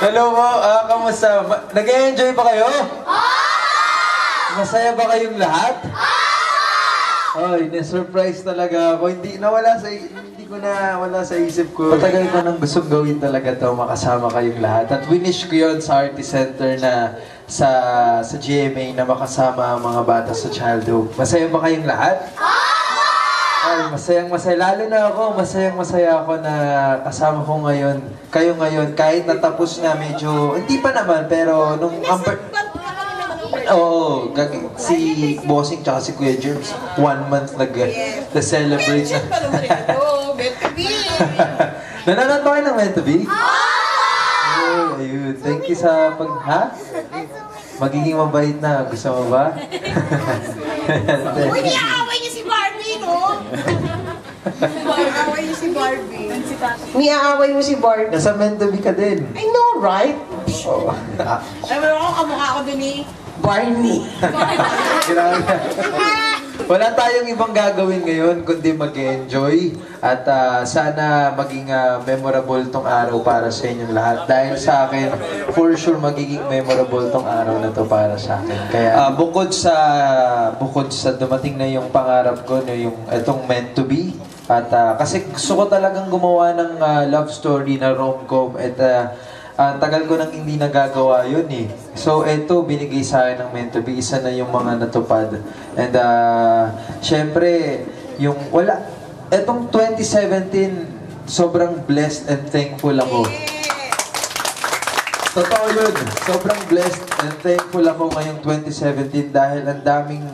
Hello po, kamusta? Nag-enjoy ba kayo? Masaya ba kayong lahat? Ay, na-surprise talaga ako. Hindi ko na wala sa isip ko. Matagal ko nang gustong gawin talaga to, makasama kayong lahat. At winish ko yun sa Artist Center na sa GMA na makasama ang mga bata sa childhood. Masaya ba kayong lahat? Ay, masayang-masaya. Lalo na ako, masayang-masaya ako na kasama ko ngayon. Kayo ngayon, kahit natapos na medyo, hindi pa naman, pero nung oo, si Bossing tsaka si Kuya Jerms, 1 month nag-celebrate na. Nanonood ba kayo ng Meant to Be? Oh, ayun. Thank you sa ha? Magiging mabait na. Gusto mo ba? Uy, niyaaway niyo si Barbie, no? Niyaaway niyo si Barbie. Niyaaway mo si Barbie. Nasa Meant to Be ka din. I know, right? Oh. Ay, wala ko kamukha ko dun eh. Barney. Wala tayong ibang gagawin ngayon kundi mag-enjoy at sana maging memorable tong araw para sa inyong lahat. Dahil sa akin, for sure magiging memorable tong araw na to para sa akin. Kaya bukod sa dumating na yung pangarap ko, no, yung itong Meant to Be, at kasi gusto ko talagang gumawa ng love story na rom-com at tagal ko nang hindi nagagawa yun eh. So, eto, binigay sa akin ng Meant to Be. Isa na yung mga natupad. And, syempre, etong 2017, sobrang blessed and thankful ako. Totoo yun. Sobrang blessed and thankful ako ngayong 2017 dahil ang daming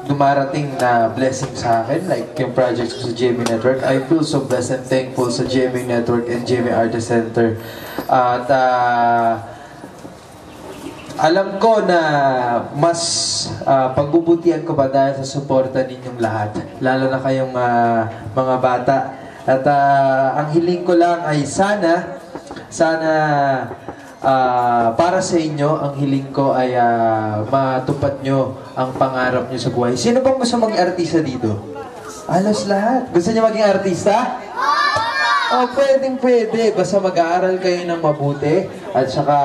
dumarating na blessing sa akin, like yung projects ko sa GMA Network. I feel so blessed and thankful sa GMA Network and GMA Artist Center. At alam ko na mas pagbubutihan ko pa dahil sa suporta ninyong lahat, lalo na kayong mga bata. At ang hiling ko lang ay sana para sa inyo, ang hiling ko ay matupad nyo ang pangarap nyo sa buhay. Sino bang gusto maging artista dito? Alos lahat. Gusto nyo maging artista? Oh, pwede. Basta mag-aaral kayo ng mabuti. At saka,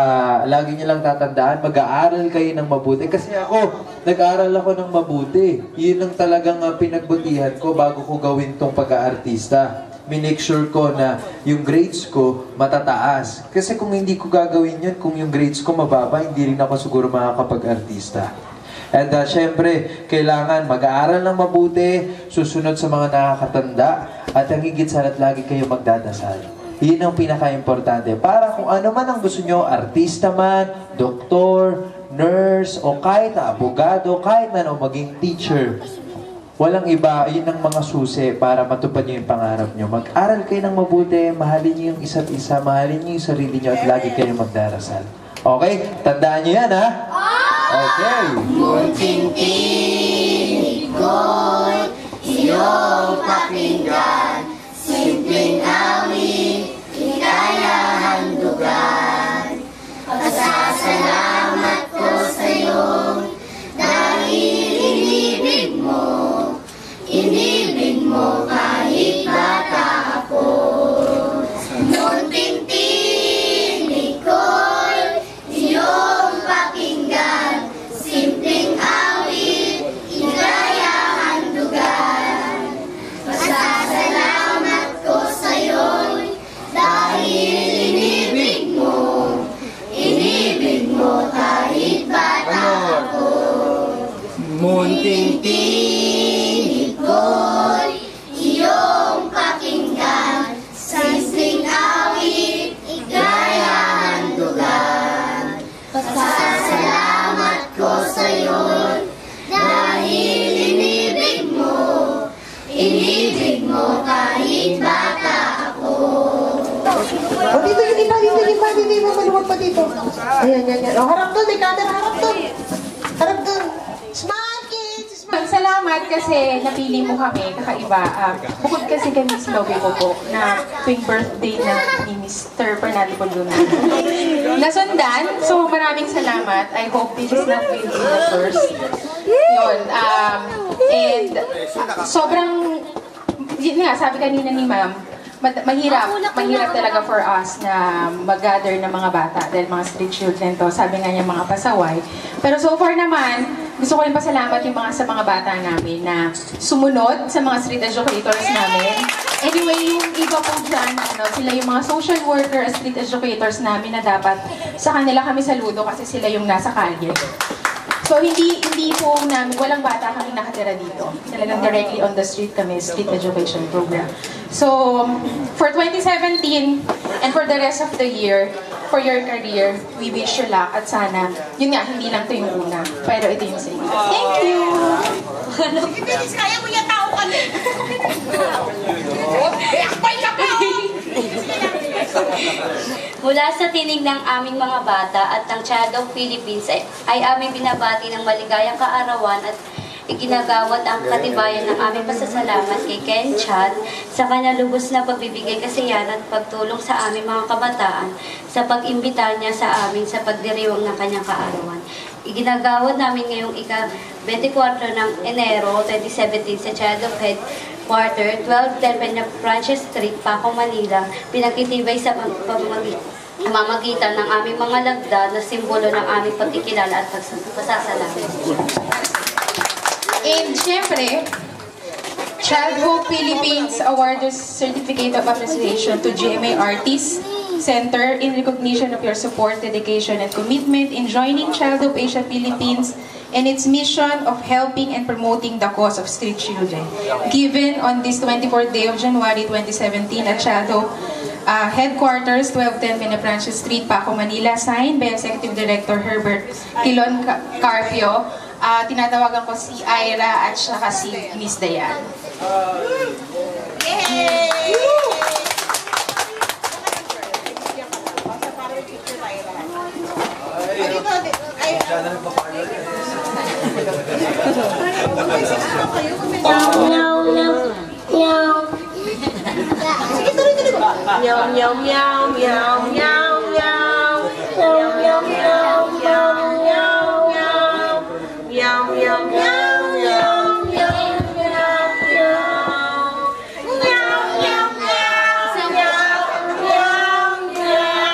lagi nyo lang tatandaan, mag-aaral kayo ng mabuti. Kasi ako, nag-aaral ako ng mabuti. Yun ang talagang pinagbutihan ko bago ko gawin tong pag-aartista. Minake sure ko na yung grades ko matataas. Kasi kung hindi ko gagawin yun, kung yung grades ko mababa, hindi rin ako siguro makakapag-artista. And syempre, kailangan mag-aaral ng mabuti, susunod sa mga nakakatanda, at ang higit sa lahat, lagi kayo magdadasal. Yun ang pinaka-importante. Para kung ano man ang gusto nyo, artista man, doktor, nurse, o kahit abogado, kahit na maging teacher, walang iba, yun ang mga susi para matupad nyo yung pangarap nyo. Mag-aral kayo ng mabuti, mahalin nyo yung isa't isa, mahalin nyo yung sarili nyo, at lagi kayo magdarasal. Okay? Tandaan nyo yan, ha? Okay. Munting ikot, iyong pakinggan, simpleng awit, ikayahan dugan. Pasasalamat ko sa'yo, dahil inibig mo kahit bata ako. Munting tinikol, iyong pakinggan, simpleng awit, ikayahan dugan. Pasasalamat ko sa'yo, dahil inibig mo kahit bata ako. Munting tinikol, iyong pakinggan, simpleng awit, ikayahan dugan. Pasasalamat ko sa'yo, dahil inibig mo kahit bata ako. O, dito, hindi mo maluwag pa dito. Ayan. O, harap doon, may camera, harap doon. Harap doon. Smile, kids! Smile. Salamat kasi napili mo kami, kakaiba. Bukod kasi kay Miss Lobe ko po na tuwing birthday na ni Mr. Fernando Baldun. Nasundan, so maraming salamat. I hope this is not really the first. Yun. And sobrang, yun nga, sabi kanina ni Ma'am, mahirap talaga for us na mag-gather ng mga bata dahil mga street children to, sabi nga niya mga pasaway. Pero so far naman, gusto ko rin pasalamat yung sa mga bata namin na sumunod sa mga street educators namin. Anyway, yung iba po dyan, sila yung mga social worker, street educators namin na dapat sa kanila kami saludo kasi sila yung nasa kalye. So, hindi po namin, walang bata kami nakatira dito. Talagang directly on the street kami, street education program. So, for 2017 and for the rest of the year, for your career, we wish you luck at sana, yun nga, hindi lang ito yung una, pero ito yung sa inyo. Thank you! Kaya mo yung tao kami. Mula sa tinig ng aming mga bata at ng Child of Philippines ay aming binabati ng maligayang kaarawan at iginagawad ang katibayan ng aming pasasalamat kay Ken Chan sa kanyang lubos na pagbibigay kasiyahan at pagtulong sa aming mga kabataan sa pag-imbita niya sa amin sa pagdiriwang ng kanyang kaarawan. Iginagawad namin ngayong ika-24 ng Enero 2017 sa Child of Headquarter, 1210 Peña Francis Street, Paco, Manila, pinagtitibay sa pamamagitan ng aming mga lagda na simbolo ng aming pagkikilala at pasasalamat. And syempre, Child Hope Philippines awarded Certificate of Appreciation to GMA Artists Center in recognition of your support, dedication, and commitment in joining Child Hope Asia Philippines and its mission of helping and promoting the cause of street children. Given on this 24th day of January 2017 at Child Hope Headquarters, 1210 Pinaprancio Street, Paco, Manila, signed by Executive Director Herbert Quilon Carpio. Tinatawagan ko si Ira at saka si Miss Dayan. Meow, meow, meow, meow, meow, meow. Meow, meow, meow, meow, meow, meow. Meow, meow, meow, meow, meow, meow, meow. Meow, meow, meow, meow, meow.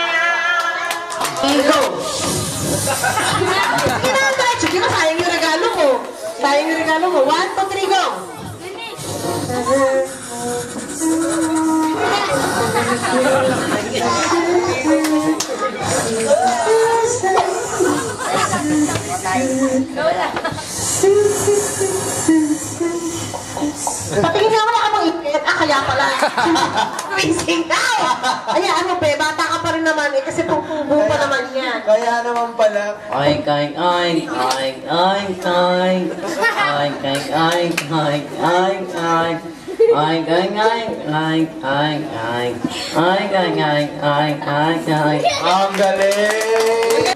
Go! Sige na, sayang yung regalo ko. Sayang yung regalo ko. 1, 2, 3, go! Patingin nga wala ka bang ikit? Kaya pala. Amazing now! Ayan, ano be, bata ka pa rin naman eh, kasi pupubo pa naman yan. Kaya naman pala. Oink, oink, oink, oink, oink, oink. Oink, oink, oink, oink, oink, oink. Oink, oink, oink, oink, oink, oink. Oink, oink, oink, oink, oink, oink. Ang galing!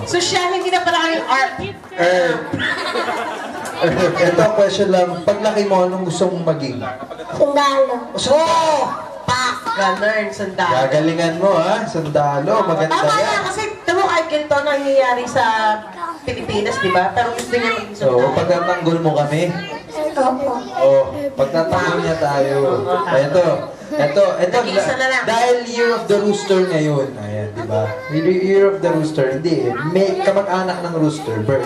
So siya, hindi na pala kami art. Ito ang question lang. Paglaki mo, anong gusto mong maging? Sundalo. Oh! Pak! Ganun, sandalo. Gagalingan mo ha? Sandalo, maganda Tama yan. yan, kasi tamo kahit ganito ang nangyayari sa Pilipinas, di ba? Pero gusto niya maging So, sundalo. pagtatanggol mo kami, Opo. pagtatanggol niya tayo. Ito, Nag-iisa na lang. dahil Year of the Rooster ngayon. Ayan, di ba? Year of the Rooster, hindi. May kamag-anak ng rooster, bird.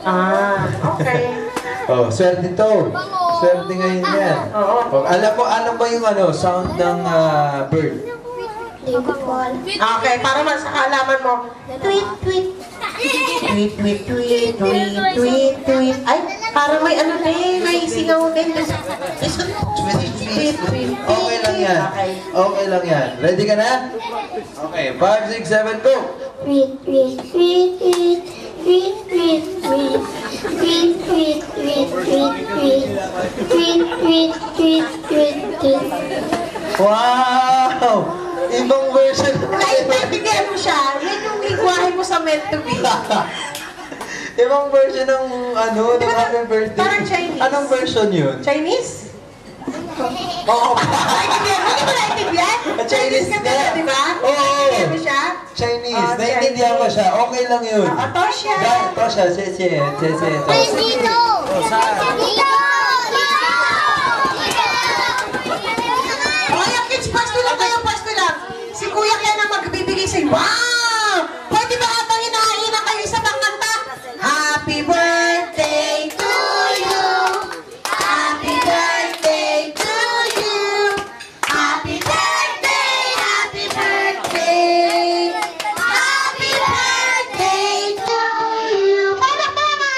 Ah, okay. Oh, swerte to. Swerte ngayon yan. Oo. Oh, alam mo yung sound ng bird? Hindi ko po alam. Okay, para man sa kaalaman mo. Tweet, tweet. Tweet, tweet, tweet, tweet, tweet, tweet. Ay, parang may ano din, may singaw din. Tweet, tweet. Okay lang yan. Okay. Okay lang yan. Ready ka na? Okay, 5, 6, 7, go! Tweet, tweet, tweet, tweet. Tweet, tweet, tweet. Tweet, tweet, tweet, tweet, tweet. Tweet, tweet, tweet, tweet, tweet. Wow! Ibang version. Naiintindihan mo siya, yan yung lingwahe mo sa meant to be. Ibang version ng ng happy birthday. Parang Chinese. Anong version yun? Chinese? Oo. Naintindihan mo? Hindi mo naintindihan? Chinese ka talaga, di ba? Oo. Naintindihan mo siya? Chinese. Naiintindihan ko siya. Okay lang yun. Tosha! Tosha, sese. Kuya kids, pasto lang kayo, pasto lang. Si Kuya Ken ang magbibigay sa'yo. Wow! Pwede ba habang hinahaina kayo isa pang kanta? Happy birthday to you! Happy birthday to you! Happy birthday! Happy birthday! Happy birthday to you! Palakpakan!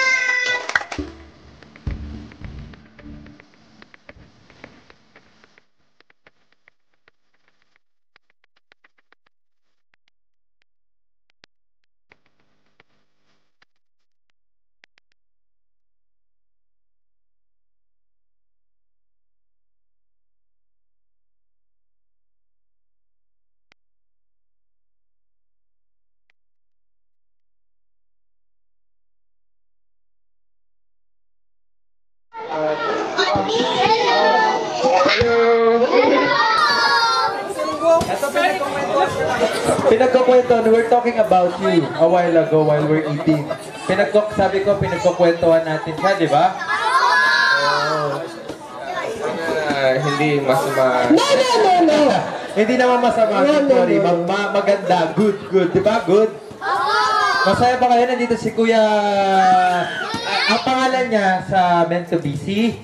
Pinagkukwento, we're talking about you a while ago while we're eating. Sabi ko, pinagkukwentuhan natin siya, di ba? Hindi masama. No! Hindi naman masama, sorry. Maganda, good. Di ba? Good? Masaya ba kayo? Nandito si Kuya... ang pangalan niya sa meant to be si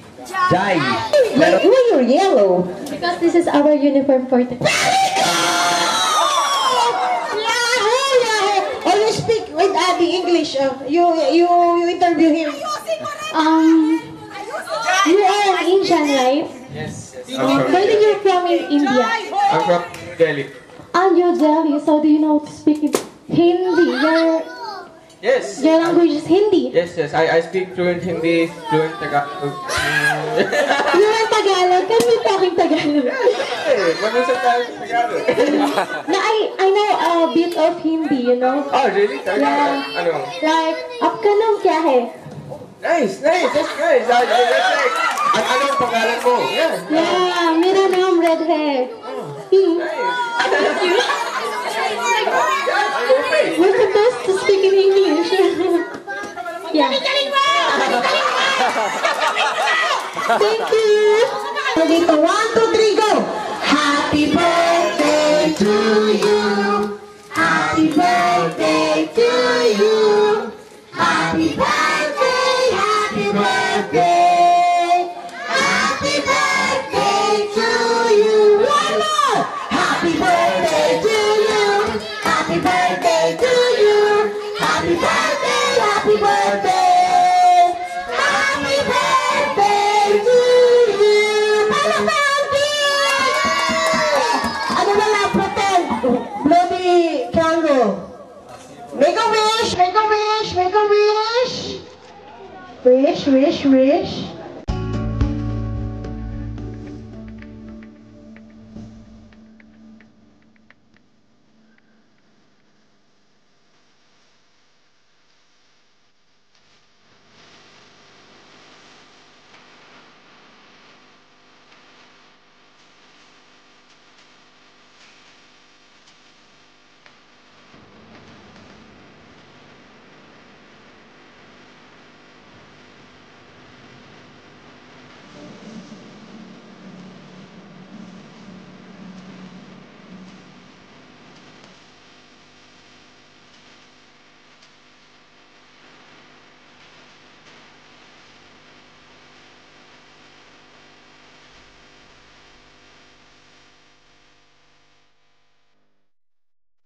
Jai. Why you're yellow? Because this is our uniform for today. Oh, you speak with Abby English. You interview him. You are an Indian, right? Yes. Where did you from in India? I'm from Delhi. And you're Delhi, so do you know to speak Hindi? Yes. Your language is Hindi. Yes. I speak fluent Hindi, fluent Tagalog. You're in Tagalog. Can we talk in Tagalog? Hey, manusa tayo sa Tagalog. Now, I know a bit of Hindi, you know? Oh, really? Yeah. Ano? Like, आपका नाम क्या है? Nice. That's nice. That's like, anong pangalan mo? Yeah. Yeah, मेरा नाम Red है. Nice. We're supposed to speak in English. Yeah. Thank you. Dito, 1, 2, 3, go! Happy birthday to you. Happy birthday to you. Happy birthday, happy birthday. Happy birthday to you. One more. Happy birthday to you. Happy birthday to you. Happy birthday, happy birthday. Happy birthday to you. Ano na lang, pretend? Bloody candle. Make a wish, make a wish, make a wish. Wish.